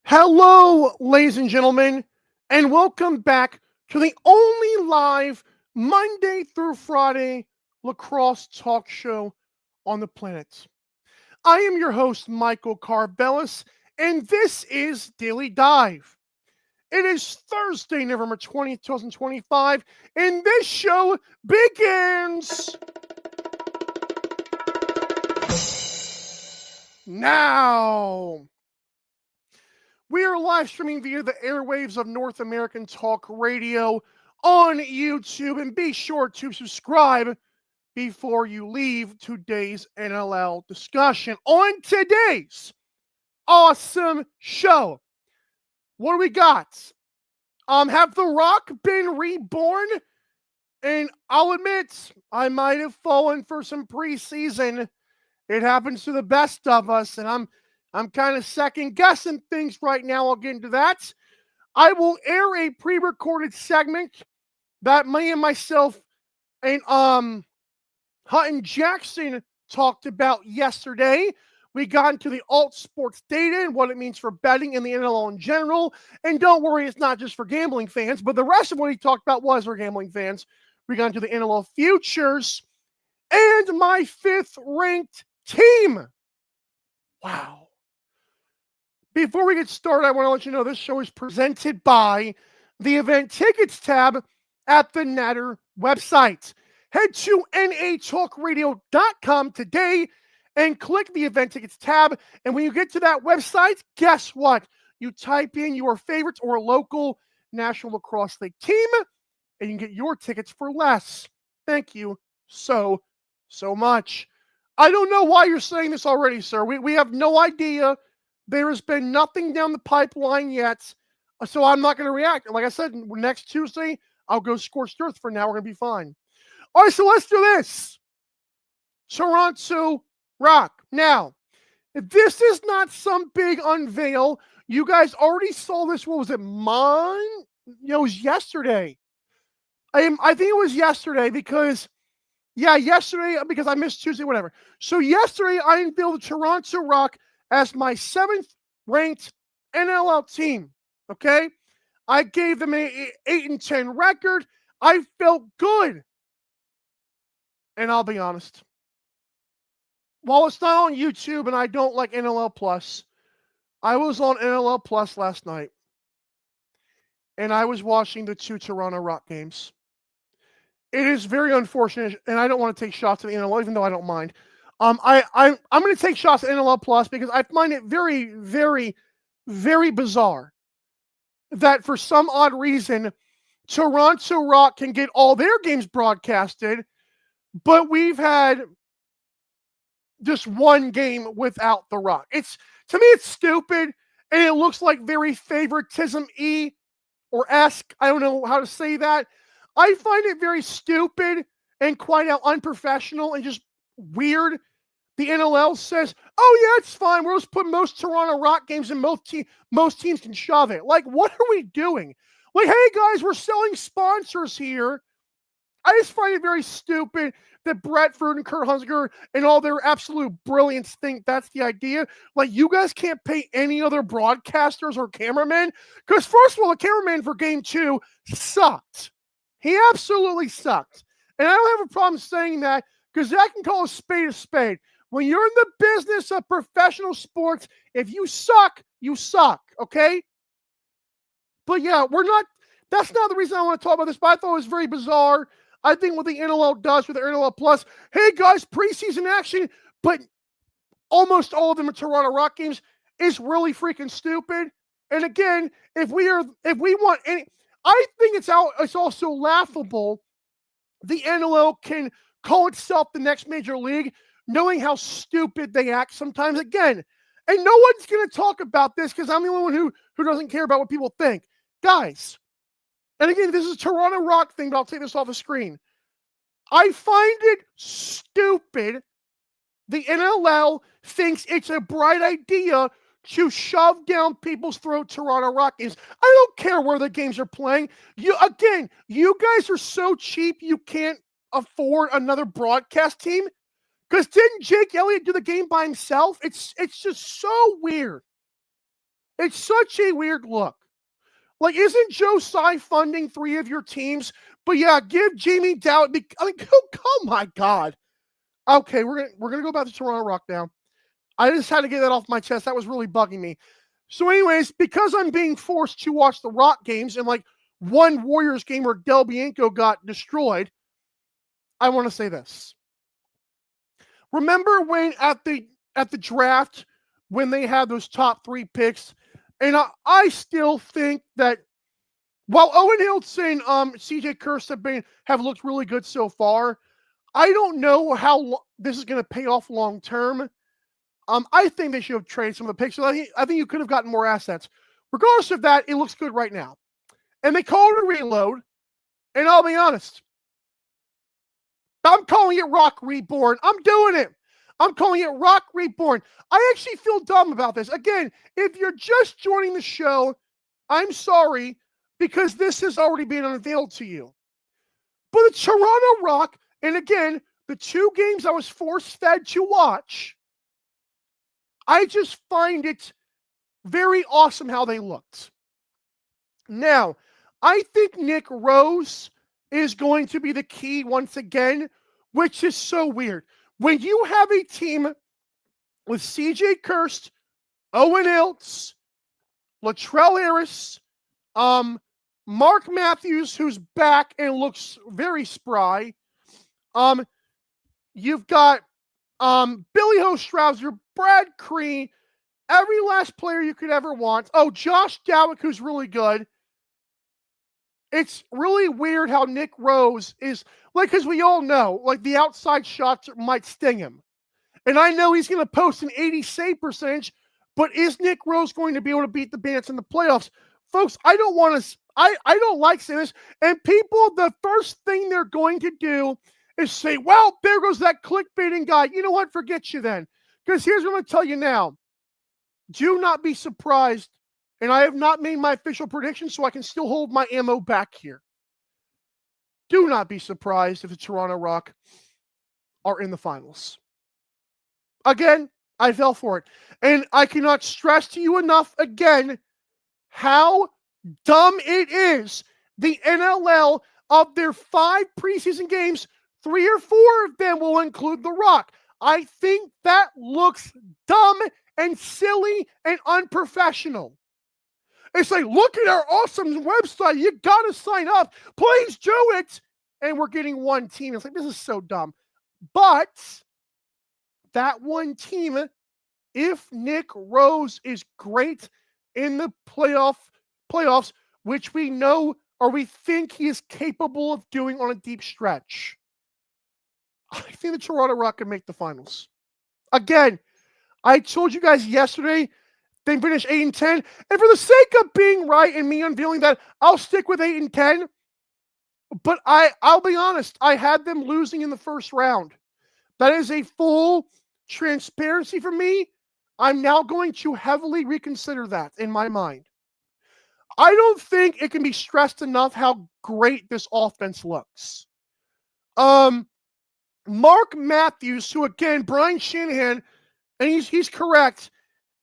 Hello, ladies and gentlemen, and welcome back to the only live Monday through Friday lacrosse talk show on the planet. I am your host, Michael Karvelis, and this is Daily Dive. It is Thursday, November 20th, 2025, and this show begins now. We are live streaming via the airwaves of North American Talk Radio on YouTube, and be sure to subscribe before you leave today's NLL discussion. On today's awesome show, what do we got? Have The Rock been reborn? And I'll admit, I might have fallen for some preseason. It happens to the best of us, and I'm kind of second guessing things right now. I'll get into that. I will air a pre-recorded segment that me and myself and Hutton Jackson talked about yesterday. We got into the alt sports data and what it means for betting in the NLL in general. And don't worry, it's not just for gambling fans, but the rest of what he talked about was for gambling fans. We got into the NLL futures and my fifth ranked team. Wow. Before we get started, I want to let you know this show is presented by the event tickets tab at the Natter website. Head to natalkradio.com today and click the event tickets tab. And when you get to that website, guess what? You type in your favorites or local National Lacrosse League team, and you can get your tickets for less. Thank you so much. I don't know why you're saying this already, sir. We have no idea. There has been nothing down the pipeline yet, so I'm not going to react. Like I said, next Tuesday, I'll go scorched earth. For now, we're going to be fine. All right, so let's do this. Toronto Rock. Now, if this is not some big unveil, you guys already saw this. What was it? It was yesterday. I think it was yesterday because I missed Tuesday, whatever. So yesterday, I unveiled the Toronto Rock as my 7th ranked NLL team. Okay, I gave them an 8-10 record. I felt good, and I'll be honest. While it's not on YouTube and I don't like NLL Plus, I was on NLL Plus last night, and I was watching the 2 Toronto Rock games. It is very unfortunate, and I don't want to take shots at the NLL, even though I don't mind. I'm going to take shots at NLL Plus because I find it very, very, very bizarre that for some odd reason, Toronto Rock can get all their games broadcasted, but we've had just one game without the Rock. To me, it's stupid, and it looks like very favoritism-y or esque. I don't know how to say that. I find it very stupid and quite unprofessional and just weird. The NLL says, oh yeah, it's fine. We'll just put most Toronto Rock games and most teams can shove it. Like, what are we doing? Like, hey guys, we're selling sponsors here. I just find it very stupid that Bradford and Kurt Hunziker and all their absolute brilliance think that's the idea. Like, you guys can't pay any other broadcasters or cameramen? Because first of all, the cameraman for game 2 sucked. He absolutely sucked. And I don't have a problem saying that because I can call a spade a spade. When you're in the business of professional sports, if you suck, you suck, okay? But yeah, that's not the reason I want to talk about this, but I thought it was very bizarre. I think what the NLL does with their NLL Plus, hey guys, preseason action, but almost all of them are Toronto Rock games, is really freaking stupid. And again, if we want any, I think it's also laughable the NLL can call itself the next major league, knowing how stupid they act sometimes. Again, and no one's going to talk about this because I'm the only one who doesn't care about what people think. Guys, and again, this is a Toronto Rock thing, but I'll take this off the screen. I find it stupid the NLL thinks it's a bright idea to shove down people's throat Toronto Rock games. I don't care where the games are playing. You guys are so cheap you can't afford another broadcast team. Because didn't Jake Elliott do the game by himself? It's just so weird. It's such a weird look. Like, isn't Joe Tsai funding 3 of your teams? But yeah, give Jamie Dowd. I mean, oh my God. Okay, we're gonna go back to Toronto Rock now. I just had to get that off my chest. That was really bugging me. So, anyways, because I'm being forced to watch the Rock games and like one Warriors game where Del Bianco got destroyed, I want to say this. Remember when at the draft when they had those top 3 picks, and I still think that while Owen Hiltz and CJ Kirst have looked really good so far, I don't know how this is going to pay off long term. I think they should have traded some of the picks. I think you could have gotten more assets. Regardless of that, it looks good right now. And they call it a reload. And I'll be honest, I'm calling it Rock Reborn. I'm doing it. I'm calling it Rock Reborn. I actually feel dumb about this. Again, if you're just joining the show, I'm sorry, because this has already been unveiled to you. But the Toronto Rock, and again, the 2 games I was force-fed to watch, I just find it very awesome how they looked. Now, I think Nick Rose is going to be the key once again, which is so weird. When you have a team with CJ Kirst, Owen Hiltz, Latrell Harris, Mark Matthews, who's back and looks very spry. You've got Billy Ho-Strauser, Brad Cree, every last player you could ever want. Oh, Josh Dowick, who's really good. It's really weird how Nick Rose is, like, because we all know, like, the outside shots might sting him. And I know he's going to post an 80 save percentage, but is Nick Rose going to be able to beat the Bandits in the playoffs? Folks, I don't like saying this. And people, the first thing they're going to do is say, well, there goes that clickbaiting guy. You know what? Forget you then. Because here's what I'm going to tell you now. Do not be surprised. And I have not made my official prediction, so I can still hold my ammo back here. Do not be surprised if the Toronto Rock are in the finals. Again, I fell for it. And I cannot stress to you enough again how dumb it is. The NLL, of their 5 preseason games, 3 or 4 of them will include the Rock. I think that looks dumb and silly and unprofessional. It's like, look at our awesome website. You got to sign up. Please do it. And we're getting 1 team. It's like, this is so dumb. But that 1 team, if Nick Rose is great in the playoffs, which we know or we think he is capable of doing on a deep stretch, I think the Toronto Rock can make the finals. Again, I told you guys yesterday they finished 8-10. And for the sake of being right and me unveiling that, I'll stick with 8-10. But I'll be honest, I had them losing in the first round. That is a full transparency for me. I'm now going to heavily reconsider that in my mind. I don't think it can be stressed enough how great this offense looks. Mark Matthews, who again, Brian Shanahan, and he's correct,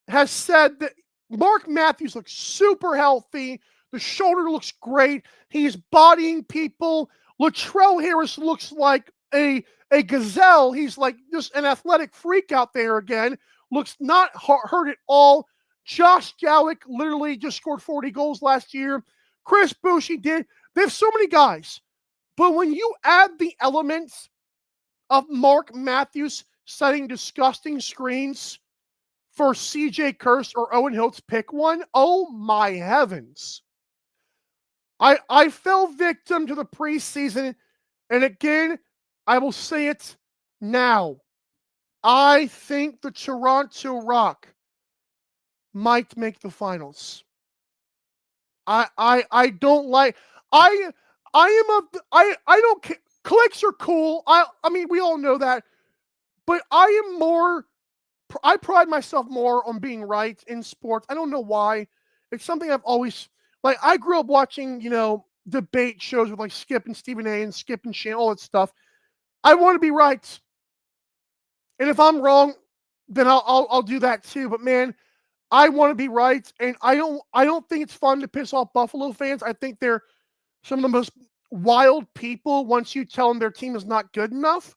has said that Mark Matthews looks super healthy. The shoulder looks great. He's bodying people. Latrell Harris looks like a gazelle. He's like just an athletic freak out there again. Looks not hurt at all. Josh Dowick literally just scored 40 goals last year. Chris Bushi did. They have so many guys. But when you add the elements of Mark Matthews setting disgusting screens for CJ Kirst or Owen Hiltz, pick one. Oh my heavens. I fell victim to the preseason, and again, I will say it now. I think the Toronto Rock might make the finals. I don't like I don't clicks are cool. I mean we all know that, but I pride myself more on being right in sports. I don't know why. It's something I've always, like, I grew up watching, debate shows with like Skip and Stephen A and Skip and Shane, all that stuff. I want to be right. And if I'm wrong, then I'll do that too. But man, I want to be right, and I don't think it's fun to piss off Buffalo fans. I think they're some of the most wild people once you tell them their team is not good enough.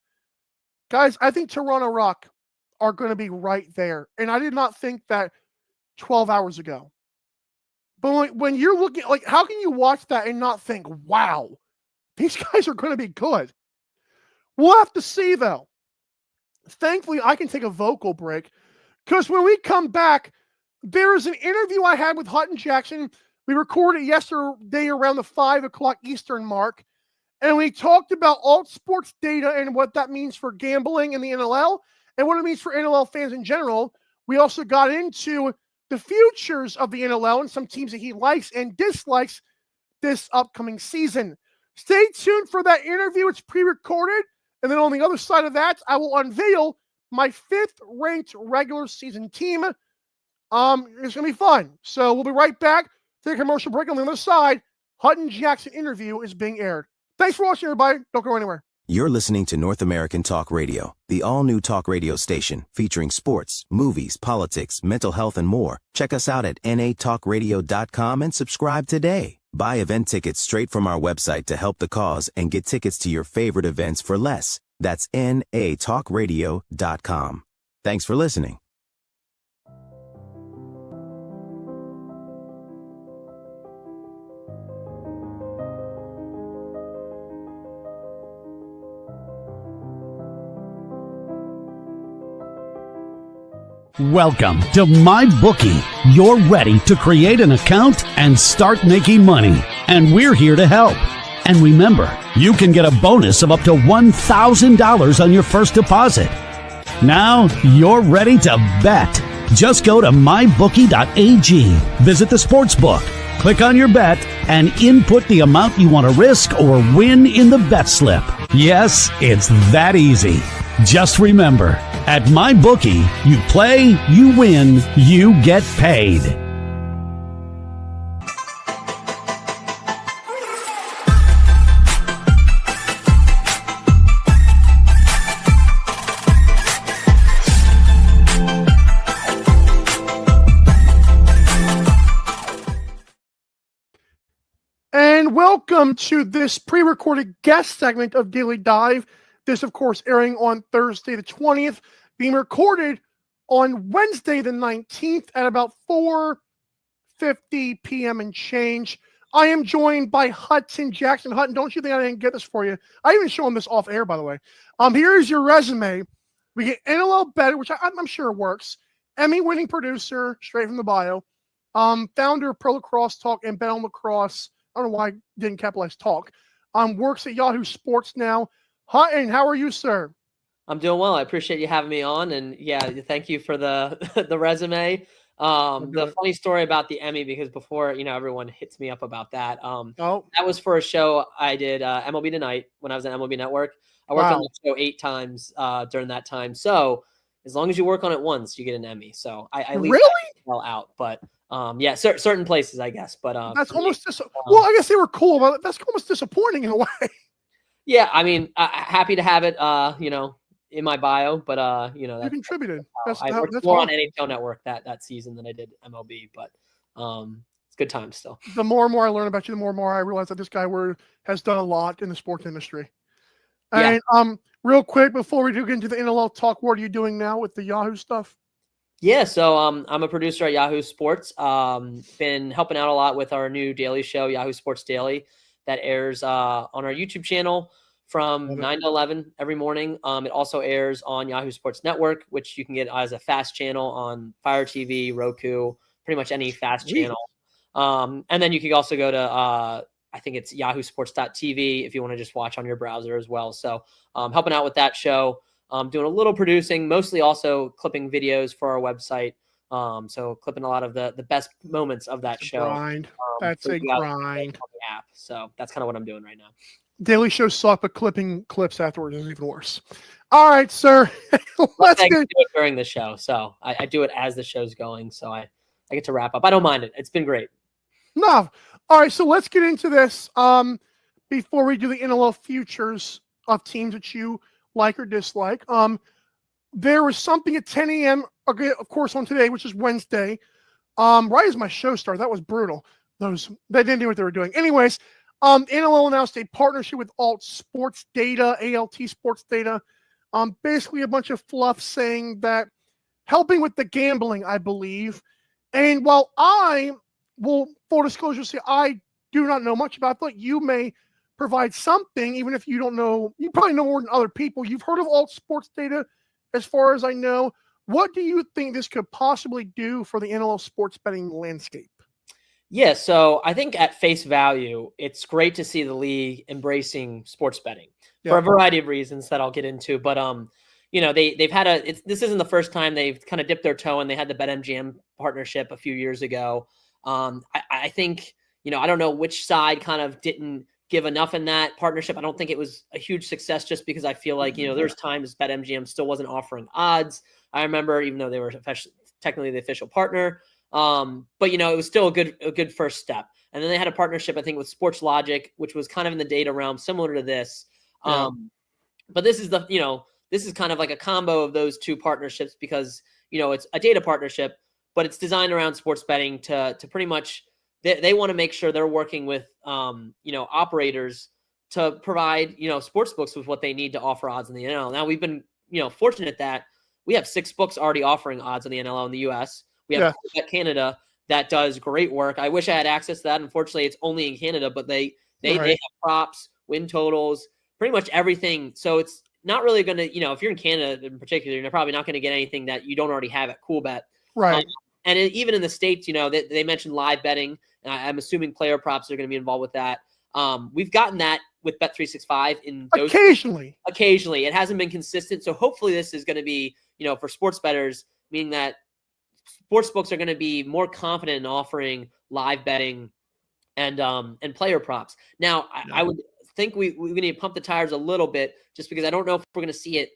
Guys, I think Toronto Rock are going to be right there, and I did not think that 12 hours ago. But when you're looking, like, how can you watch that and not think, wow, these guys are going to be good? We'll have to see, though. Thankfully, I can take a vocal break, because when we come back, there is an interview I had with Hutton Jackson. We recorded yesterday around the 5 o'clock Eastern mark, and we talked about alt sports data and what that means for gambling in the NLL and what it means for NLL fans in general. We also got into the futures of the NLL and some teams that he likes and dislikes this upcoming season. Stay tuned for that interview. It's pre-recorded. And then on the other side of that, I will unveil my 5th ranked regular season team. It's going to be fun. So we'll be right back. Take a commercial break. On the other side, Hutton Jackson interview is being aired. Thanks for watching, everybody. Don't go anywhere. You're listening to North American Talk Radio, the all-new talk radio station featuring sports, movies, politics, mental health, and more. Check us out at natalkradio.com and subscribe today. Buy event tickets straight from our website to help the cause and get tickets to your favorite events for less. That's natalkradio.com. Thanks for listening. Welcome to MyBookie. You're ready to create an account and start making money, and we're here to help. And remember, you can get a bonus of up to $1,000 on your first deposit. Now you're ready to bet. Just go to mybookie.ag, visit the sportsbook, click on your bet, and input the amount you want to risk or win in the bet slip. Yes, it's that easy. Just remember, at MyBookie, you play, you win, you get paid. And welcome to this pre-recorded guest segment of Daily Dive. This, of course, airing on Thursday the 20th, being recorded on Wednesday the 19th at about 4:50 p.m. and change. I am joined by Hutton Jackson. Hutton, don't you think I didn't get this for you? I even show him this off air, by the way. Here is your resume. We get NLL Better, which I'm sure works. Emmy-winning producer, straight from the bio. Founder of Pro Lacrosse Talk and Bet on Lacrosse. I don't know why I didn't capitalize talk. Works at Yahoo Sports now. Hutton, how are you, sir? I'm doing well. I appreciate you having me on, and yeah, thank you for the the resume. The funny story about the Emmy, because before everyone hits me up about that. That was for a show I did, MLB Tonight, when I was at MLB Network. I worked on the show 8 times during that time. So as long as you work on it once, you get an Emmy. So I leave really well out, but yeah, certain places, I guess. But that's almost well, I guess they were cool, but that's almost disappointing in a way. Yeah, I mean, happy to have it, in my bio, but you contributed. I worked more on NHL Network that season than I did MLB, but it's good times still. The more and more I learn about you, the more and more I realize that this guy has done a lot in the sports industry. And real quick before we do get into the NLL talk, what are you doing now with the Yahoo stuff? Yeah, so I'm a producer at Yahoo Sports. Been helping out a lot with our new daily show, Yahoo Sports Daily, that airs on our YouTube channel from 9 to 11 every morning. It also airs on Yahoo Sports Network, which you can get as a fast channel on Fire TV, Roku, pretty much any fast channel. And then you can also go to, I think it's yahoosports.tv if you want to just watch on your browser as well. So helping out with that show, doing a little producing, mostly also clipping videos for our website. So clipping a lot of the best moments of that show. Grind. That's a grind. On the app. So that's kind of what I'm doing right now. Daily shows suck, but clipping clips afterwards is even worse. All right, sir. Let's do it during the show. So I do it as the show's going. So I get to wrap up. I don't mind it. It's been great. No. All right, so let's get into this. Before we do the NLL futures of teams that you like or dislike. There was something at 10 a.m., okay, of course, on today, which is Wednesday. Right as my show started, that was brutal. They didn't do what they were doing. Anyways, NLL announced a partnership with Alt Sports Data, ALT Sports Data. Basically a bunch of fluff saying that helping with the gambling, I believe. And while I will, full disclosure, say I do not know much about that, you may provide something, even if you don't know. You probably know more than other people. You've heard of Alt Sports Data, as far as I know. What do you think this could possibly do for the NLL sports betting landscape? Yeah, so I think at face value, it's great to see the league embracing sports betting for a variety of reasons that I'll get into. But they've had this isn't the first time they've kind of dipped their toe, and they had the BetMGM partnership a few years ago. I think, I don't know which side kind of didn't give enough in that partnership. I don't think it was a huge success, just because I feel like, there's times BetMGM still wasn't offering odds. I remember, even though they were technically the official partner, but it was still a good first step. And then they had a partnership, I think, with Sports Logic, which was kind of in the data realm, similar to this. But this is this is kind of like a combo of those two partnerships, because it's a data partnership, but it's designed around sports betting to pretty much they want to make sure they're working with operators to provide sports books with what they need to offer odds in the NLL. Now, we've been fortunate that we have 6 books already offering odds on the NLL in the US. We have Canada that does great work. I wish I had access to that. Unfortunately, it's only in Canada, but they have props, win totals, pretty much everything. So it's not really going to, if you're in Canada in particular, you're probably not going to get anything that you don't already have at CoolBet. Right. Even in the States, they mentioned live betting, and I'm assuming player props are going to be involved with that. We've gotten that with Bet365 in those occasionally. It hasn't been consistent. So hopefully this is going to be, for sports bettors, meaning that sports books are going to be more confident in offering live betting and player props. Now, I would think we need to pump the tires a little bit, just because I don't know if we're going to see it,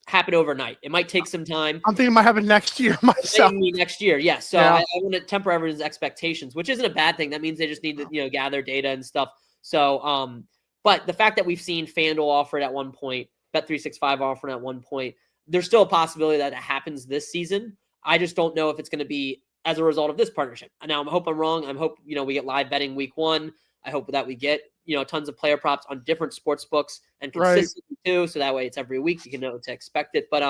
happen overnight. It might take some time. I'm thinking it might happen next year myself. Next year, yes. So I want to temper everyone's expectations, which isn't a bad thing. That means they just need to gather data and stuff. So, but the fact that we've seen FanDuel offer it at one point, Bet365 offer it at one point, there's still a possibility that it happens this season. I just don't know if it's going to be as a result of this partnership. Now, I hope I'm wrong. I hope, we get live betting week 1. I hope that we get, tons of player props on different sports books and consistency too. So that way it's every week. You can know to expect it. But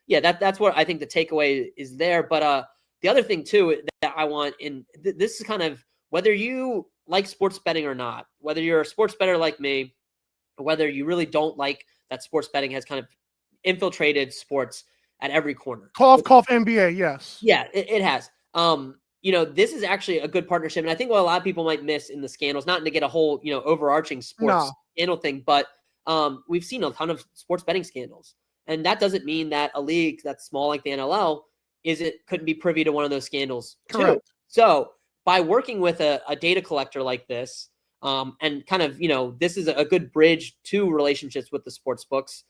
that's what I think the takeaway is there. But the other thing too that I want this is kind of whether you like sports betting or not, whether you're a sports bettor like me, or whether you really don't like that sports betting has kind of infiltrated sports at every corner. Cough, NBA, yes. Yeah, it has. This is actually a good partnership. And I think what a lot of people might miss in the scandals, not to get a whole, overarching sports scandal thing, but we've seen a ton of sports betting scandals. And that doesn't mean that a league that's small like the NLL couldn't be privy to one of those scandals too. So by working with a data collector like this, and kind of, this is a good bridge to relationships with the sports books,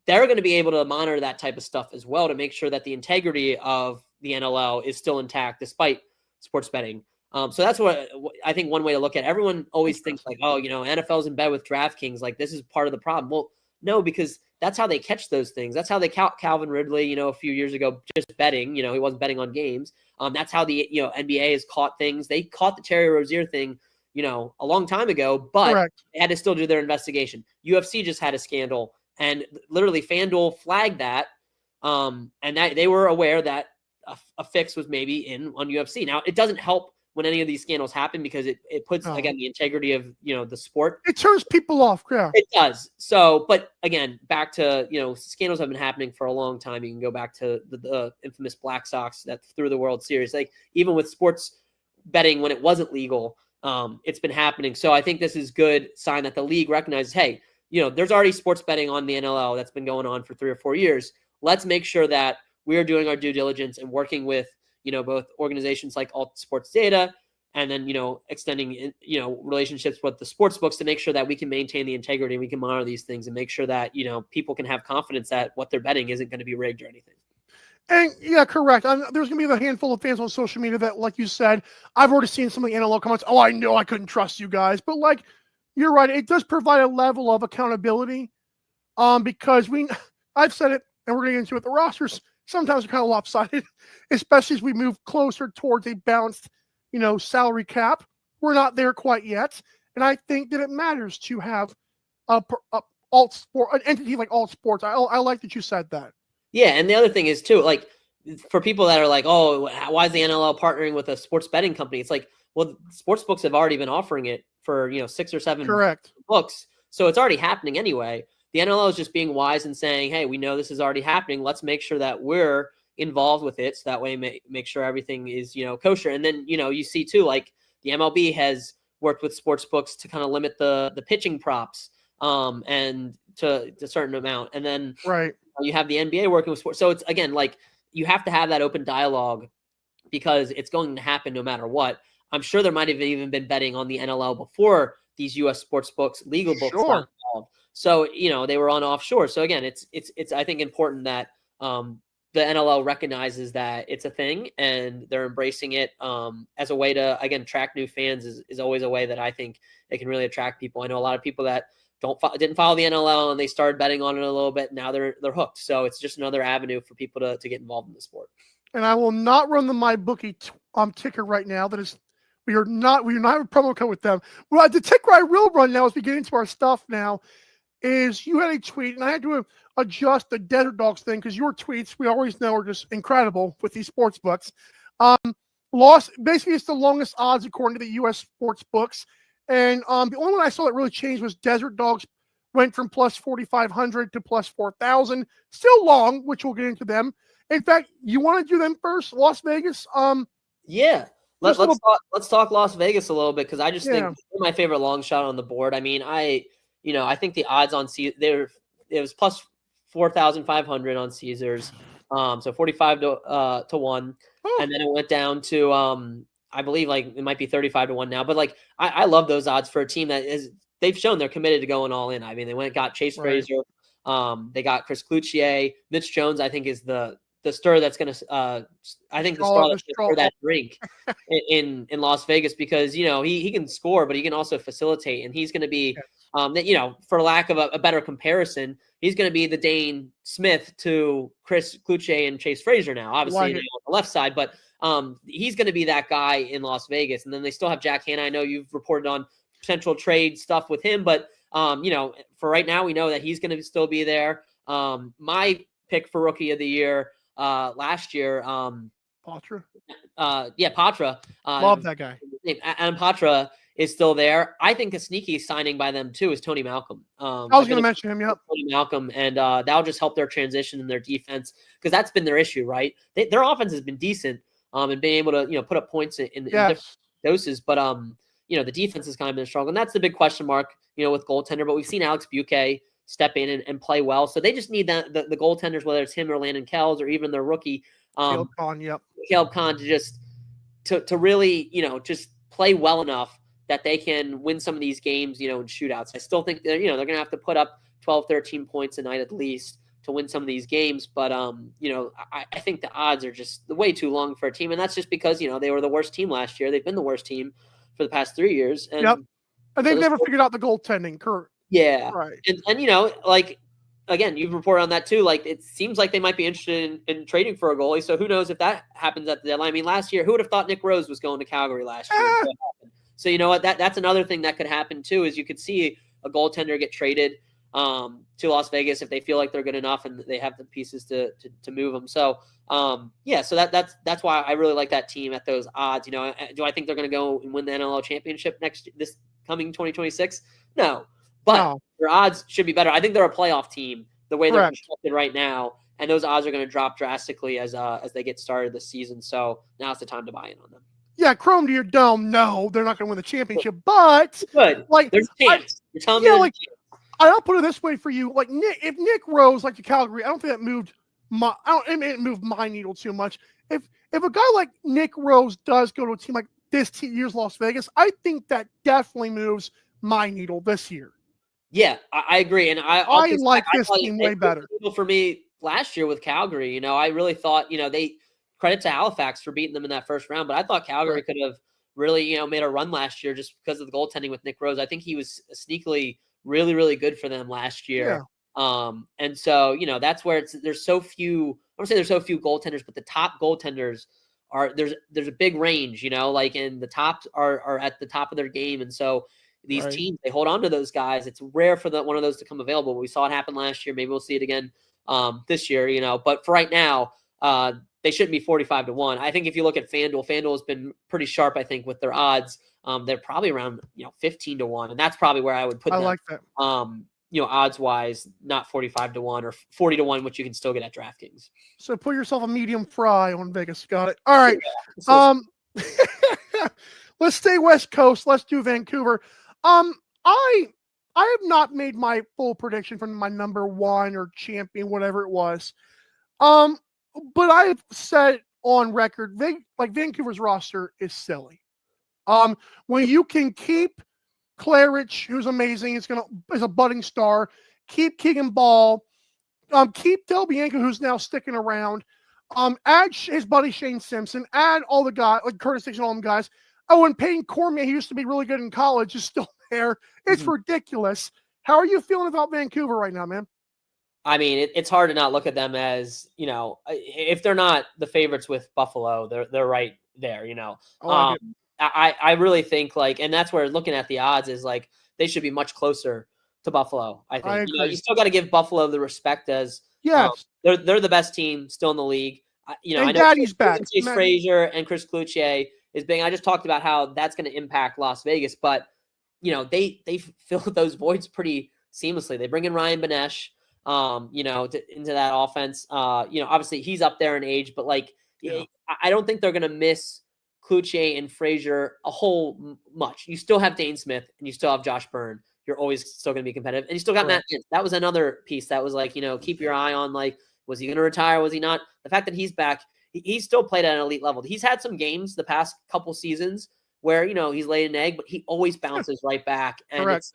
they're going to be able to monitor that type of stuff as well to make sure that the integrity of the NLL is still intact despite sports betting. So that's what I think one way to look at it. Everyone always thinks like, oh, NFL's in bed with DraftKings. Like this is part of the problem. Well, no, because that's how they catch those things. That's how they caught Calvin Ridley, a few years ago, just betting, he wasn't betting on games. That's how the, NBA has caught things. They caught the Terry Rozier thing, a long time ago, but they had to still do their investigation. UFC just had a scandal. And literally FanDuel flagged that, and that they were aware that a fix was maybe on UFC. Now, it doesn't help when any of these scandals happen because it puts, again, the integrity of, the sport. It turns people off, yeah. It does. So, but again, back to, scandals have been happening for a long time. You can go back to the infamous Black Sox that threw the World Series. Like, even with sports betting when it wasn't legal, it's been happening. So I think this is good sign that the league recognizes, hey, there's already sports betting on the NLL that's been going on for 3 or 4 years. Let's make sure that we are doing our due diligence and working with, both organizations like Alt Sports Data and then, extending, relationships with the sports books to make sure that we can maintain the integrity and we can monitor these things and make sure that, people can have confidence that what they're betting isn't going to be rigged or anything. And yeah, correct. There's going to be a handful of fans on social media that, like you said, I've already seen some of the NLL comments. Oh, I know I couldn't trust you guys. But like, you're right. It does provide a level of accountability because I've said it and we're going to get into it. The rosters sometimes are kind of lopsided, especially as we move closer towards a balanced, salary cap. We're not there quite yet. And I think that it matters to have an entity like Alt Sports. I like that you said that. Yeah, and the other thing is too, like for people that are like, oh, why is the NLL partnering with a sports betting company? It's like, well, sports books have already been offering it for 6 or 7 Correct. books, so it's already happening anyway. The NLL is just being wise and saying, hey, we know this is already happening. Let's make sure that we're involved with it, so that way make sure everything is kosher. And then you see too, like the MLB has worked with sports books to kind of limit the pitching props and to a certain amount, and then right. You have the NBA working with sports. So it's, again, like you have to have that open dialogue because it's going to happen no matter what. I'm sure there might have even been betting on the NLL before these U.S. sports books, legal books got involved. So, they were on offshore. So again, it's I think important that the NLL recognizes that it's a thing and they're embracing it as a way to, again, attract new fans is always a way that I think they can really attract people. I know a lot of people that didn't follow the NLL and they started betting on it a little bit. Now they're hooked. So it's just another avenue for people to get involved in the sport. And I will not run the MyBookie ticker right now. That is, we are not have a promo code with them. Well, the ticker I will run now as we get into our stuff now is you had a tweet, and I had to adjust the Desert Dogs thing because your tweets we always know are just incredible with these sports books. Basically it's the longest odds according to the U.S. sports books. And the only one I saw that really changed was Desert Dogs went from plus 4,500 to plus 4,000. Still long, which we'll get into them. In fact, you want to do them first, Las Vegas? Yeah. Let's talk Las Vegas a little bit because I just think they're my favorite long shot on the board. I mean, I think the odds on it was plus 4,500 on Caesars, so 45 to 1, and then it went down to I believe like it might be 35 to 1 now. But like I love those odds for a team that they've shown they're committed to going all in. I mean, they went and got Chase Fraser, they got Chris Cloutier, Mitch Jones. I think is the stir that's going to I think the straw that's going to stir that drink in Las Vegas because he can score, but he can also facilitate, and he's going to be for lack of a better comparison, he's going to be the Dane Smith to Chris Cloutier and Chase Fraser now, obviously on the left side, but he's going to be that guy in Las Vegas. And then they still have Jack Hanna. I know you've reported on potential trade stuff with him, but for right now, we know that he's going to still be there. My pick for Rookie of the Year last year, Patra. Patra. Love that guy. Adam Patra is still there. I think a sneaky signing by them too is Tony Malcolm. I was going to mention him. Yep. Tony Malcolm, and that'll just help their transition and their defense because that's been their issue, right? Their offense has been decent and being able to put up points in different doses, but the defense has kind of been strong, and that's the big question mark with goaltender. But we've seen Alex Buque step in and play well, so they just need the goaltenders, whether it's him or Landon Kells or even their rookie Caleb Kahn, to really just play well enough that they can win some of these games, in shootouts. I still think they're going to have to put up 12, 13 points a night at least to win some of these games. But, I think the odds are just way too long for a team. And that's just because, they were the worst team last year. They've been the worst team for the past 3 years. And, and they've never figured out the goaltending, Kurt. Yeah. Right. And again, you've reported on that too. Like, it seems like they might be interested in trading for a goalie. So who knows if that happens at the deadline. I mean, last year, who would have thought Nick Rose was going to Calgary last year? So you know what? That's another thing that could happen too. Is you could see a goaltender get traded to Las Vegas if they feel like they're good enough and they have the pieces to move them. So so that's why I really like that team at those odds. Do I think they're going to go and win the NLL championship this coming 2026? No, but their odds should be better. I think they're a playoff team the way they're constructed right now, and those odds are going to drop drastically as they get started this season. So now's the time to buy in on them. Yeah, Chrome to your dome. No, they're not going to win the championship, but good. There's a chance. You're telling me I'll put it this way for you. Like if Nick Rose, to Calgary, I don't think that moved it moved my needle too much. If a guy like Nick Rose does go to a team like this year's Las Vegas, I think that definitely moves my needle this year. Yeah, I agree, and I like this team way better. For me, last year with Calgary, I really thought they. Credit to Halifax for beating them in that first round, but I thought Calgary could have really, made a run last year just because of the goaltending with Nick Rose. I think he was sneakily really, really good for them last year. Yeah. And so, that's where there's so few want to say there's so few goaltenders, but the top goaltenders are there's a big range, like, and the tops are at the top of their game. And so these teams, they hold on to those guys. It's rare for one of those to come available. We saw it happen last year. Maybe we'll see it again this year, but for right now, they shouldn't be 45-1. I think if you look at FanDuel has been pretty sharp, I think, with their odds. They're probably around 15-1, and that's probably where I would put them. I like that. Odds wise, not 45-1 or 40-1, which you can still get at DraftKings. So put yourself a medium fry on Vegas. Got it. All right. Yeah, let's stay West Coast. Let's do Vancouver. I have not made my full prediction from my number one or champion, whatever it was. But I have said on record, Vancouver's roster is silly. When you can keep Claridge, who's amazing, is a budding star, keep Keegan Ball, keep Del Bianco, who's now sticking around, add his buddy Shane Simpson, add all the guys like Curtis Dixon, all them guys. Oh, and Payne Cormier, he used to be really good in college, is still there. It's ridiculous. How are you feeling about Vancouver right now, man? I mean, it's hard to not look at them as, if they're not the favorites with Buffalo, they're right there, I really think and that's where looking at the odds is they should be much closer to Buffalo. I think you still got to give Buffalo the respect as they're the best team still in the league. I know Daddy's back. Chase Frazier and Chris Cloutier is big. I just talked about how that's going to impact Las Vegas, but they fill those voids pretty seamlessly. They bring in Ryan Benesh, into that offense. Obviously he's up there in age, but I don't think they're going to miss Cloutier and Frazier a whole much. You still have Dane Smith and you still have Josh Byrne. You're always still going to be competitive. And you still got Matt Ince. That was another piece that was keep your eye on, was he going to retire? Was he not? The fact that he's back, he's still played at an elite level. He's had some games the past couple seasons where, he's laid an egg, but he always bounces right back. And it's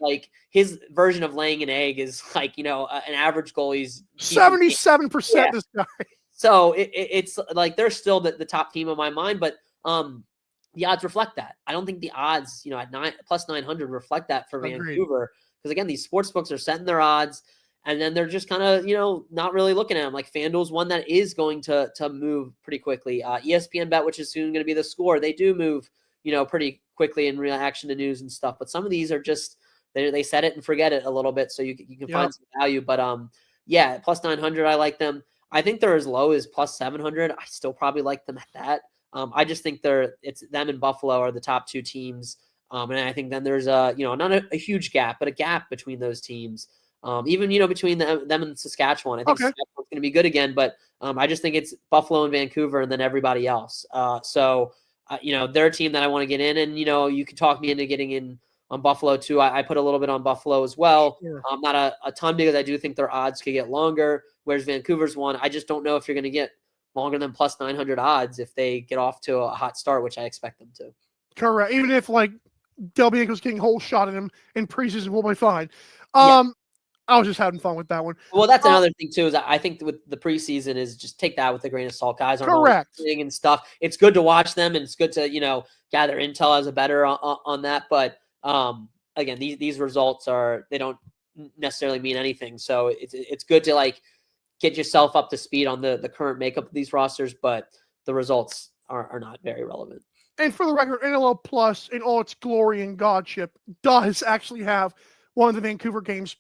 his version of laying an egg is an average goalie's 77% this guy. So it's they're still the top team in my mind, but the odds reflect that. I don't think the odds, at plus 900 reflect that for Vancouver. Because again, these sports books are setting their odds and then they're just kind of, not really looking at them. FanDuel's one that is going to move pretty quickly. ESPN Bet, which is soon going to be the score, they do move, pretty quickly in reaction to news and stuff. But some of these are just, they set it and forget it a little bit. So you can find some value. But plus 900, I like them. I think they're as low as plus 700. I still probably like them at that. I just think it's them and Buffalo are the top two teams. And I think then there's not a huge gap, but a gap between those teams. Even, between them and Saskatchewan, I think Saskatchewan's going to be good again, but I just think it's Buffalo and Vancouver and then everybody else. They're a team that I want to get in and, you can talk me into getting in on Buffalo too. I put a little bit on Buffalo as well. Not a ton because I do think their odds could get longer, whereas Vancouver's one, I just don't know if you're going to get longer than plus 900 odds if they get off to a hot start, which I expect them to. Correct. Even if Del Bianco's getting a whole shot at him in preseason, we'll be fine. I was just having fun with that one. Well, that's another thing too, is I think with the preseason is just take that with a grain of salt. Guys aren't always and stuff. It's good to watch them and it's good to, gather intel as a better on that. But again, these results they don't necessarily mean anything. So it's good to get yourself up to speed on the current makeup of these rosters, but the results are not very relevant. And for the record, NLL Plus in all its glory and godship does actually have one of the Vancouver games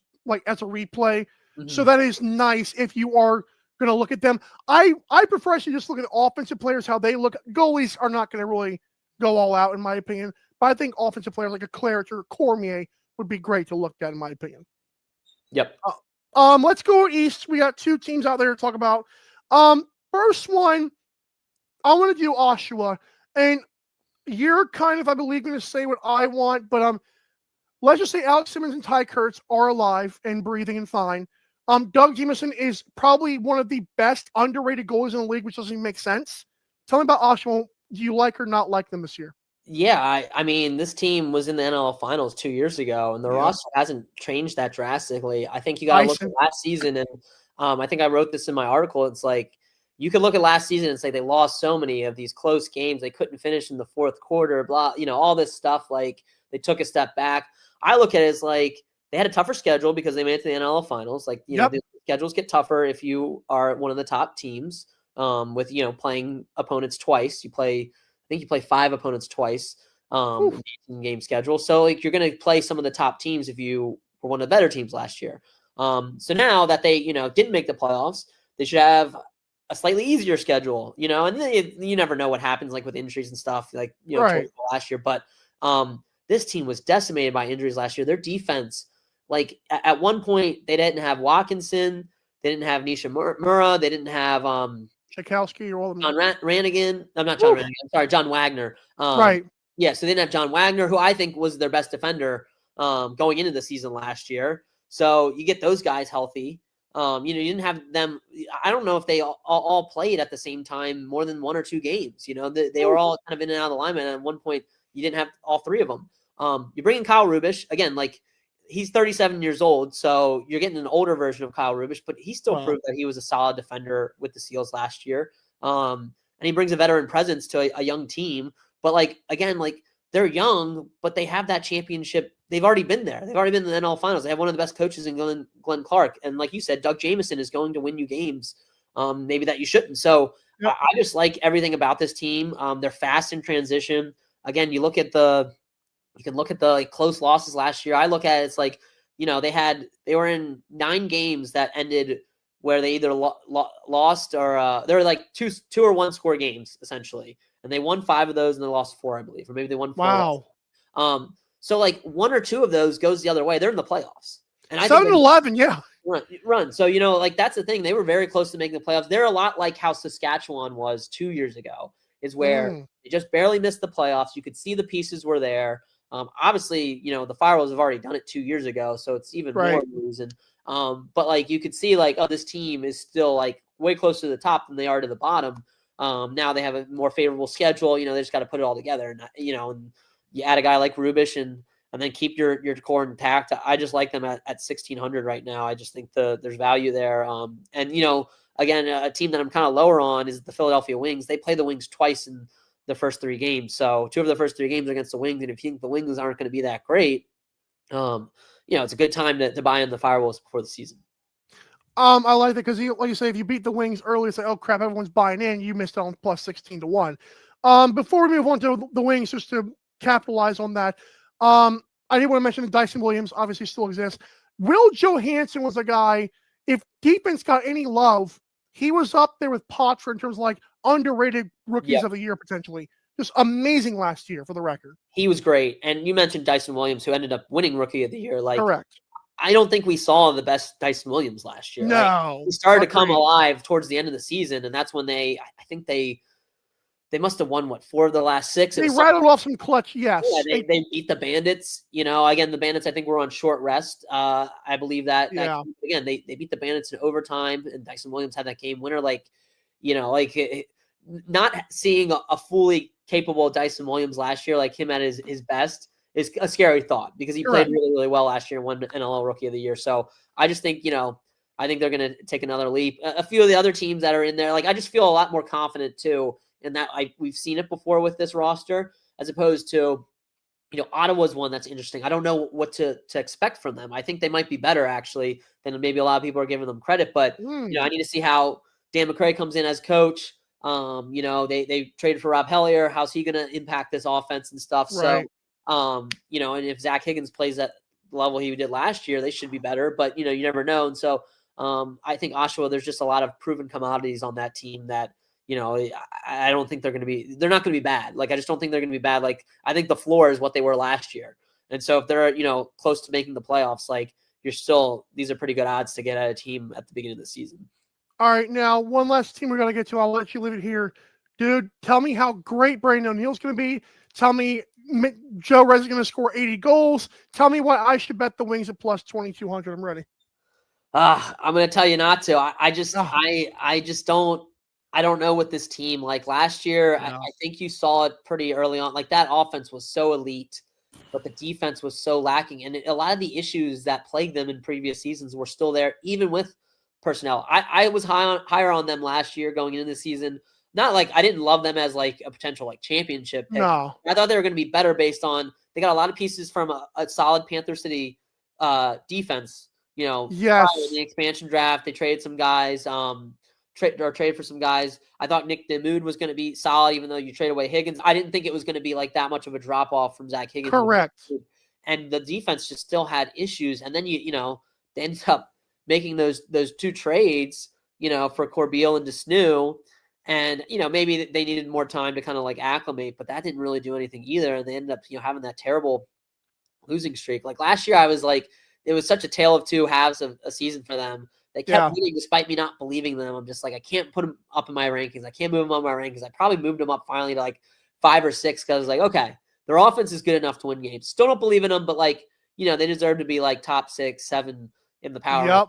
as a replay. Mm-hmm. So that is nice if you are going to look at them. I prefer actually just look at offensive players, how they look. Goalies are not going to really go all out in my opinion, but I think offensive players like a Claridge or a Cormier would be great to look at in my opinion. Yep. Let's go east. We got two teams out there to talk about. First one, I want to do Oshawa, and you're kind of, I believe, going to say what I want, but let's just say Alex Simmons and Ty Kurtz are alive and breathing and fine. Doug Jamieson is probably one of the best underrated goalies in the league, which doesn't even make sense. Tell me about Oshawa. Do you like or not like them this year? Yeah, I mean, this team was in the NLL Finals 2 years ago, and the roster hasn't changed that drastically. I think you got to look at last season, and I think I wrote this in my article. It's you could look at last season and say they lost so many of these close games. They couldn't finish in the fourth quarter, blah, all this stuff. They took a step back. I look at it as they had a tougher schedule because they made it to the NLL Finals. The schedules get tougher if you are one of the top teams. With playing opponents twice. I think you play 5 opponents twice in game schedule. So like you're gonna play some of the top teams if you were one of the better teams last year. So now that they didn't make the playoffs, they should have a slightly easier schedule, and you never know what happens like with injuries and stuff like Right. last year. But this team was decimated by injuries last year. Their defense, like at one point, they didn't have Watkinson, they didn't have Nisha Murrah, they didn't have Tchaikovsky or all of them. John Rannigan. I'm not John Rannigan. I'm sorry, John Wagner. Right. Yeah, so they didn't have John Wagner, who I think was their best defender going into the season last year. So you get those guys healthy. You didn't have them. I don't know if they all played at the same time more than 1 or 2 games. They were all kind of in and out of alignment. And at one point, you didn't have all 3 of them. You bring in Kyle Rubish again, like he's 37 years old, so you're getting an older version of Kyle Rubish, but he still proved that he was a solid defender with the Seals last year. And he brings a veteran presence to a young team. But like again, like they're young, but they have that championship. They've already been there. They've already been in the NL Finals. They have one of the best coaches in Glenn Clark. And like you said, Doug Jamieson is going to win you games, maybe that you shouldn't. So I just like everything about this team. They're fast in transition. Again, you can look at the like close losses last year. I look at it, it's like, they were in 9 games that ended where they either lost or they were like two or 1 score games essentially. And they won 5 of those and they lost 4, I believe, or maybe they won 4. Wow. So like 1 or 2 of those goes the other way. They're in the playoffs. And I 7-11, yeah. Run. So, like that's the thing. They were very close to making the playoffs. They're a lot like how Saskatchewan was 2 years ago, is where they just barely missed the playoffs. You could see the pieces were there. Obviously, the Firewolves have already done it 2 years ago, so it's even more losing. But like you could see like, oh, this team is still like way closer to the top than they are to the bottom. Now they have a more favorable schedule. They just got to put it all together, and and you add a guy like Rubish and then keep your core intact. I just like them at 1,600 right now. I just think there's value there. And again, a team that I'm kind of lower on is the Philadelphia Wings. They play the Wings twice in the first 3 games. So 2 of the first 3 games are against the Wings. And if you think the Wings aren't going to be that great, it's a good time to buy in the Firewolves before the season. I like that because like you say, if you beat the Wings early, it's like, oh crap, everyone's buying in. You missed on plus 16 to 1. Before we move on to the Wings, just to capitalize on that, I did want to mention that Dyson Williams obviously still exists. Will Johansson was a guy, if defense got any love, he was up there with Potter in terms of like underrated rookies of the year potentially. Just amazing last year for the record. He was great. And you mentioned Dyson Williams, who ended up winning Rookie of the Year. Like, correct. I don't think we saw the best Dyson Williams last year. No. Right? He started to come alive towards the end of the season, and that's when I think they must have won, 4 of the last 6. They rattled off some clutch, yes. Yeah, they beat the Bandits. Again, the Bandits, I think, were on short rest. I believe that again, they beat the Bandits in overtime, and Dyson Williams had that game winner. Not seeing a fully capable Dyson Williams last year, like him at his best, is a scary thought because he played really, really well last year and won NLL Rookie of the Year. So I just think, I think they're going to take another leap. A few of the other teams that are in there, like I just feel a lot more confident too. And that we've seen it before with this roster, as opposed to, Ottawa's one that's interesting. I don't know what to expect from them. I think they might be better actually than maybe a lot of people are giving them credit. But I need to see how Dan McRae comes in as coach. They traded for Rob Hellier. How's he going to impact this offense and stuff? Right. So, and if Zach Higgins plays at the level he did last year, they should be better. But you never know. And so I think Oshawa, there's just a lot of proven commodities on that team that. I don't think they're not going to be bad. Like, I just don't think they're going to be bad. Like, I think the floor is what they were last year. And so if they're, close to making the playoffs, like these are pretty good odds to get at a team at the beginning of the season. All right. Now, one last team we're going to get to. I'll let you leave it here. Dude, tell me how great Brandon O'Neill's going to be. Tell me Joe Rez is going to score 80 goals. Tell me why I should bet the Wings at plus 2,200. I'm ready. I'm going to tell you not to. I don't know what this team, like last year, I think you saw it pretty early on. Like that offense was so elite, but the defense was so lacking. And a lot of the issues that plagued them in previous seasons were still there, even with personnel. I was higher on them last year going into the season. Not like I didn't love them as like a potential like championship pick. No. I thought they were going to be better based on, they got a lot of pieces from a solid Panther City defense Yes. in the expansion draft, they traded some guys, traded for some guys. I thought Nick DeMood was going to be solid, even though you trade away Higgins. I didn't think it was going to be like that much of a drop off from Zach Higgins. Correct. And the defense just still had issues. And then they ended up making those two trades, for Corbeil and Desnu. And, maybe they needed more time to kind of like acclimate, but that didn't really do anything either. And they ended up, having that terrible losing streak. Like last year, I was like, it was such a tale of two halves of a season for them. They kept winning despite me not believing them. I'm just like, I can't put them up in my rankings. I can't move them on my rankings. I probably moved them up finally to like 5 or 6 because I was like, okay, their offense is good enough to win games. Still don't believe in them, but like, they deserve to be like top 6, 7 in the power. Yep.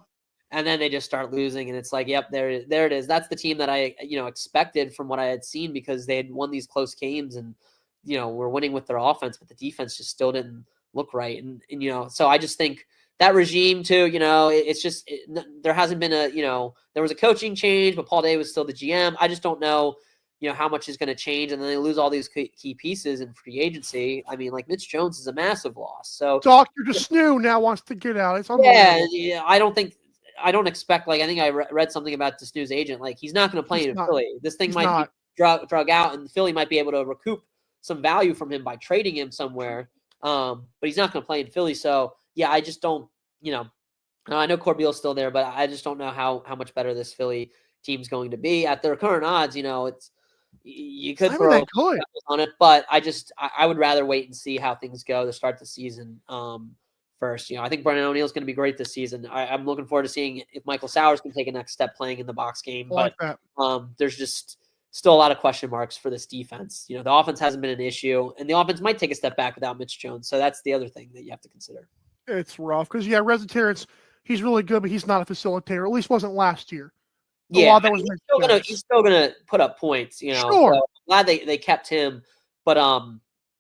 And then they just start losing, and it's like, yep, there it is. That's the team that I, expected from what I had seen because they had won these close games and, were winning with their offense, but the defense just still didn't look right. And so I just think that regime too, it's just, there hasn't been there was a coaching change, but Paul Day was still the GM. I just don't know, how much is going to change. And then they lose all these key pieces in free agency. I mean, like Mitch Jones is a massive loss. So Dr. Desnu now wants to get out. It's yeah, I don't expect, like, I think I read something about Desnu's agent. Like, he's not going to play in Philly. This thing might be drug out, and Philly might be able to recoup some value from him by trading him somewhere. But he's not going to play in Philly. So, yeah, I just don't, I know Corbeil's still there, but I just don't know how much better this Philly team's going to be. At their current odds, it's you could throw on it, but I would rather wait and see how things go to start the season. First, I think Brennan O'Neill's going to be great this season. I'm looking forward to seeing if Michael Sowers can take a next step playing in the box game. But there's just still a lot of question marks for this defense. The offense hasn't been an issue, and the offense might take a step back without Mitch Jones. So that's the other thing that you have to consider. It's rough because Reza Terrence, he's really good, but he's not a facilitator. At least wasn't last year. He's still gonna put up points. Sure. So I'm glad they kept him, but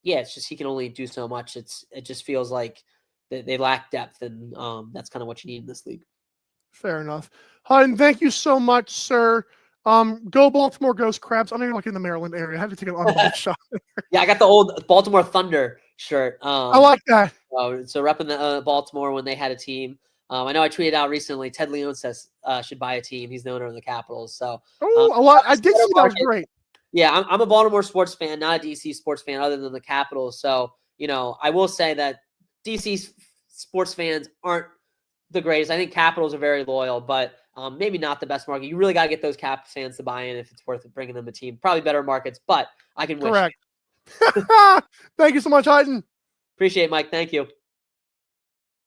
it's just he can only do so much. It just feels like they lack depth, and that's kind of what you need in this league. Fair enough. Hutton, thank you so much, sir. Go Baltimore Ghost Crabs. I know you're like in the Maryland area. I had to take an unbiased shot. Yeah, I got the old Baltimore Thunder shirt. I like that. So repping the Baltimore when they had a team. I know I tweeted out recently, Ted Leone says should buy a team. He's the owner of the Capitals. So I did see that was great. Yeah, I'm a Baltimore sports fan, not a DC sports fan other than the Capitals. So, I will say that DC sports fans aren't the greatest. I think Capitals are very loyal, but maybe not the best market. You really got to get those Cap fans to buy in if it's worth bringing them a team. Probably better markets, but I can wish. Correct. Thank you so much, Hutton. Appreciate it, Mike. Thank you.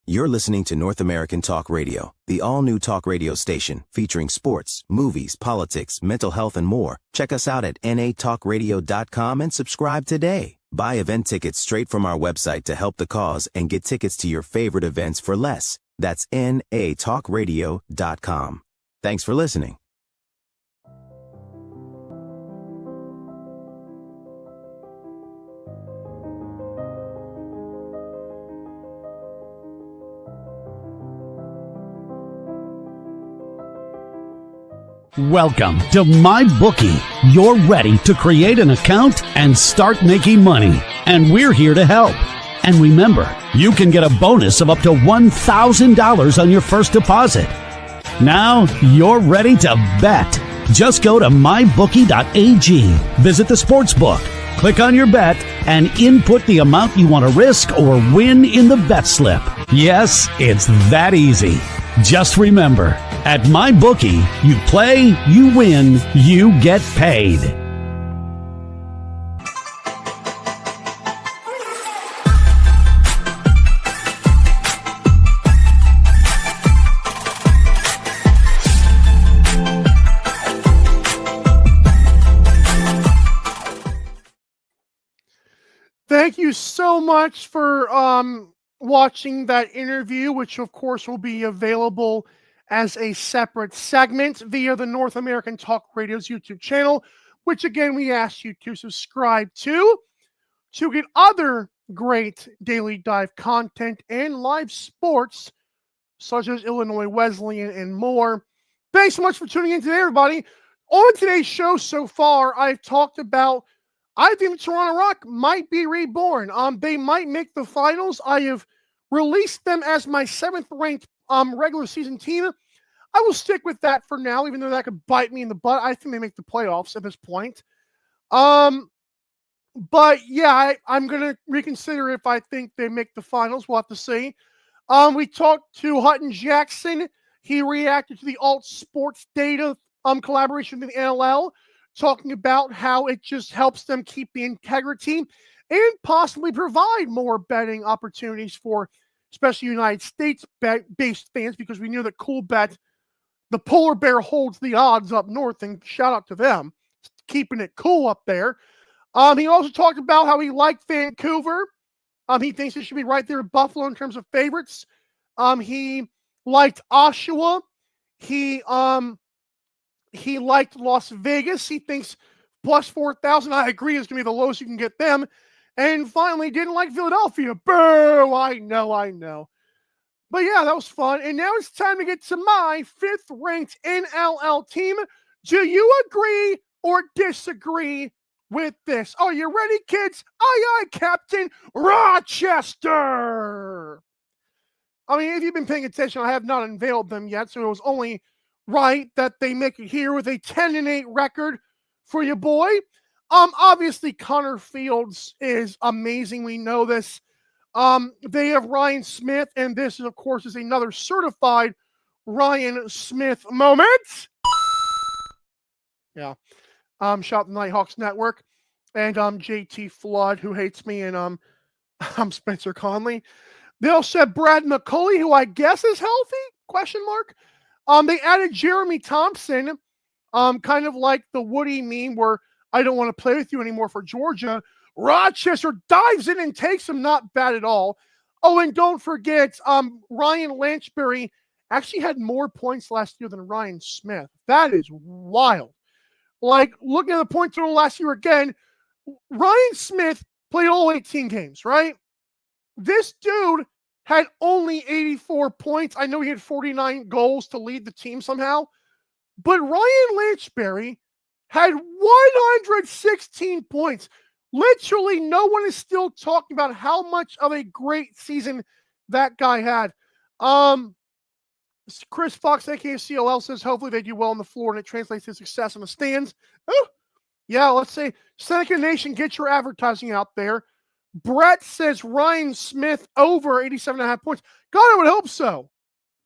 You're listening to North American Talk Radio, the all-new talk radio station featuring sports, movies, politics, mental health, and more. Check us out at natalkradio.com and subscribe today. Buy event tickets straight from our website to help the cause and get tickets to your favorite events for less. That's natalkradio.com. Thanks for listening. Welcome to MyBookie. You're ready to create an account and start making money. And we're here to help. And remember, you can get a bonus of up to $1,000 on your first deposit. Now you're ready to bet. Just go to mybookie.ag, visit the sportsbook, click on your bet, and input the amount you want to risk or win in the bet slip. Yes, it's that easy. Just remember, at MyBookie, you play, you win, you get paid. Thank you so much for watching that interview, which of course will be available as a separate segment via the North American Talk Radio's YouTube channel, which again we ask you to subscribe to get other great daily dive content and live sports such as Illinois Wesleyan and more. Thanks so much for tuning in today, everybody. On today's show so far, I've talked about I think Toronto Rock might be reborn. They might make the finals. I have released them as my 7th ranked regular season team. I will stick with that for now, even though that could bite me in the butt. I think they make the playoffs at this point. But yeah, I'm going to reconsider if I think they make the finals. We'll have to see. We talked to Hutton Jackson. He reacted to the alt sports data collaboration with the NLL, talking about how it just helps them keep the integrity and possibly provide more betting opportunities for especially United States-based fans, because we knew that CoolBet, the polar bear, holds the odds up north, and shout out to them, keeping it cool up there. He also talked about how he liked Vancouver. He thinks it should be right there with Buffalo in terms of favorites. He liked Oshawa. He liked Las Vegas. He thinks plus 4,000, I agree, is going to be the lowest you can get them. And finally, didn't like Philadelphia. Boo! I know. But yeah, that was fun. And now it's time to get to my 5th-ranked NLL team. Do you agree or disagree with this? Are you ready, kids? Aye, Captain Rochester! I mean, if you've been paying attention, I have not unveiled them yet, so it was only right that they make it here with a 10-8 record for your boy. Obviously, Connor Fields is amazing. We know this. They have Ryan Smith, and this, of course, is another certified Ryan Smith moment. Yeah. Shout out to Nighthawks Network and JT Flood, who hates me, and I'm Spencer Conley. They also have Brad McCulley, who I guess is healthy? Question mark. They added Jeremy Thompson, kind of like the Woody meme where I don't want to play with you anymore for Georgia. Rochester dives in and takes him, not bad at all. Oh, and don't forget, Ryan Lanchbury actually had more points last year than Ryan Smith. That is wild. Like, looking at the point total last year again, Ryan Smith played all 18 games, right? This dude had only 84 points. I know he had 49 goals to lead the team somehow. But Ryan Lanchbury had 116 points. Literally, no one is still talking about how much of a great season that guy had. Chris Fox, aka CLL, says hopefully they do well on the floor and it translates to success in the stands. Oh, yeah, let's say Seneca Nation, get your advertising out there. Brett says Ryan Smith over 87.5 points. God, I would hope so.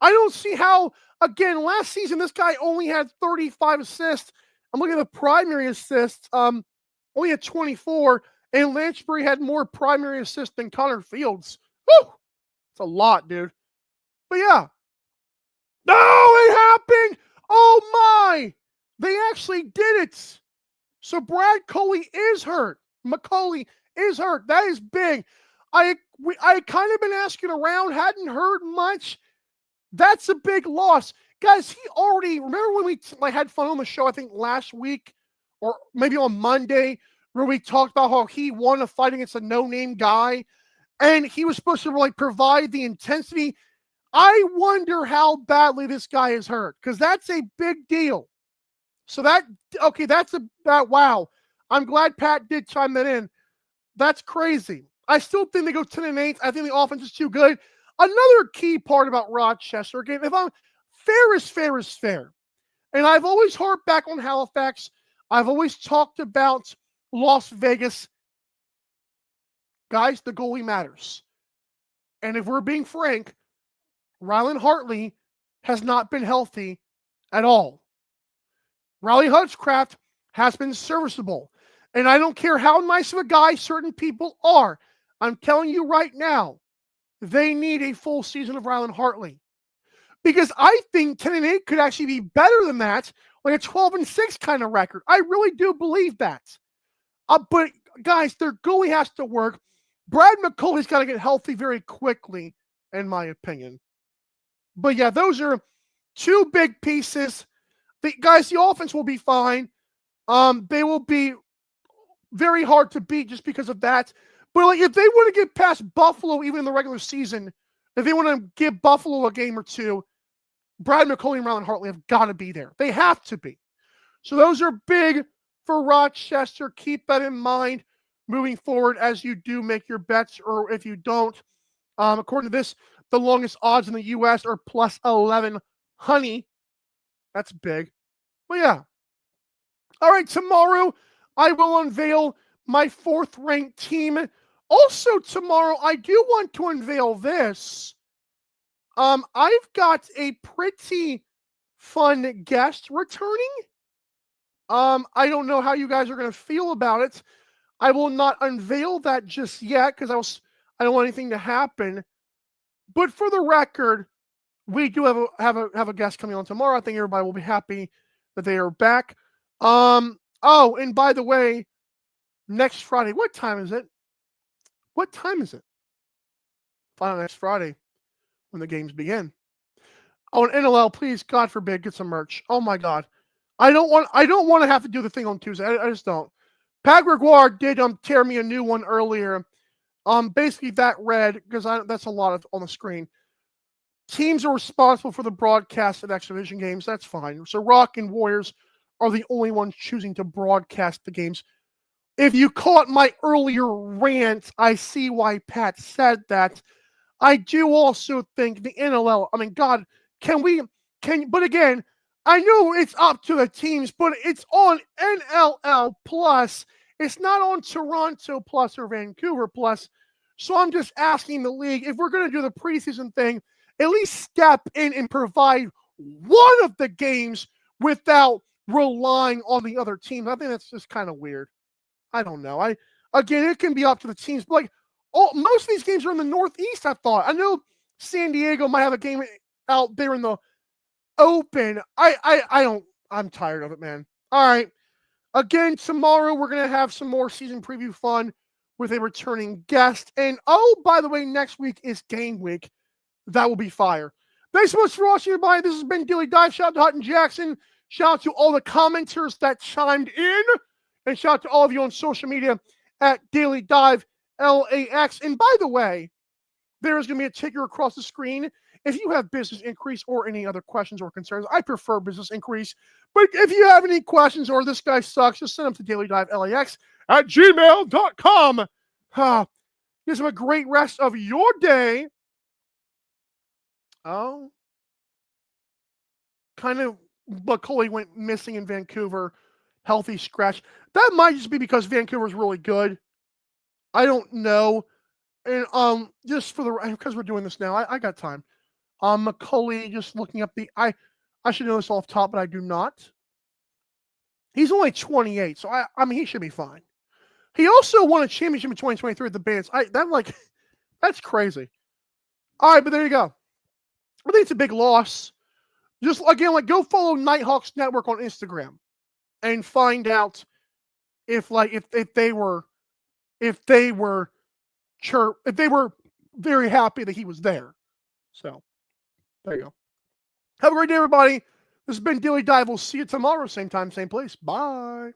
I don't see how, again, last season this guy only had 35 assists. I'm looking at the primary assists, only had 24, and Lanchbury had more primary assists than Connor Fields. Woo! It's a lot, dude. But yeah. No, it happened! Oh my! They actually did it! So Brad Coley is hurt. McCauley is hurt. That is big. I kind of been asking around, hadn't heard much. That's a big loss. Guys, he already, remember when we had fun on the show, I think last week, or maybe on Monday, where we talked about how he won a fight against a no-name guy, and he was supposed to provide the intensity. I wonder how badly this guy is hurt, because that's a big deal. So that's wow. I'm glad Pat did chime that in. That's crazy. I still think they go 10-8. I think the offense is too good. Another key part about Rochester, again, fair is fair is fair. And I've always harped back on Halifax. I've always talked about Las Vegas. Guys, the goalie matters. And if we're being frank, Rylan Hartley has not been healthy at all. Riley Hutchcraft has been serviceable. And I don't care how nice of a guy certain people are. I'm telling you right now, they need a full season of Rylan Hartley. Because I think 10-8 could actually be better than that, like a 12-6 kind of record. I really do believe that. But guys, their goalie has to work. Brad McCulley's got to get healthy very quickly, in my opinion. But yeah, those are two big pieces. Guys, the offense will be fine. They will be very hard to beat just because of that. But if they want to get past Buffalo, even in the regular season, if they want to give Buffalo a game or two, Brad McCulley and Rylan Hartley have got to be there. They have to be. So those are big for Rochester. Keep that in mind moving forward as you do make your bets, or if you don't. According to this, The longest odds in the U.S. are plus 11 honey. That's big. But yeah. All right, tomorrow I will unveil my 4th ranked team. Also tomorrow, I do want to unveil this. I've got a pretty fun guest returning. I don't know how you guys are going to feel about it. I will not unveil that just yet because I don't want anything to happen. But for the record, we do have a guest coming on tomorrow. I think everybody will be happy that they are back. Oh, and by the way, next Friday, what time is it? What time is it? Find out next Friday when the games begin. Oh, and NLL, please, God forbid, get some merch. Oh my God, I don't want to have to do the thing on Tuesday. I just don't. Pat Gregoire did tear me a new one earlier. Basically that read, because that's a lot on the screen. Teams are responsible for the broadcast of exhibition games. That's fine. So Rock and Warriors are the only ones choosing to broadcast the games. If you caught my earlier rant, I see why Pat said that. I do also think the NLL, I mean, God, but again, I know it's up to the teams, but it's on NLL Plus. It's not on Toronto Plus or Vancouver Plus. So I'm just asking the league, if we're going to do the preseason thing, at least step in and provide one of the games without relying on the other teams. I think that's just kind of weird. I don't know. Again, it can be up to the teams, but most of these games are in the Northeast, I thought. I know San Diego might have a game out there in the open. I'm tired of it, man. All right. Again, tomorrow we're going to have some more season preview fun with a returning guest. And by the way, next week is game week. That will be fire. Thanks so much for watching, everybody. This has been Daily Dive. Shout out to Hutton Jackson. Shout out to all the commenters that chimed in. And shout out to all of you on social media at Daily Dive LAX. And by the way, there is going to be a ticker across the screen. If you have business inquiries or any other questions or concerns, I prefer business inquiries. But if you have any questions or this guy sucks, just send them to dailydive.lax at gmail.com. Give them a great rest of your day. Oh. Kind of Macaulay went missing in Vancouver. Healthy scratch. That might just be because Vancouver's really good. I don't know. And just because we're doing this now, I got time. Macaulay, just looking up I should know this off top, but I do not. He's only 28, so I mean he should be fine. He also won a championship in 2023 at the Bands. That's crazy. All right, but there you go. I think it's a big loss. Just again, go follow Nighthawks Network on Instagram and find out if they were very happy that he was there. So there you go. Have a great day, everybody. This has been Daily Dive. We'll see you tomorrow, same time, same place. Bye.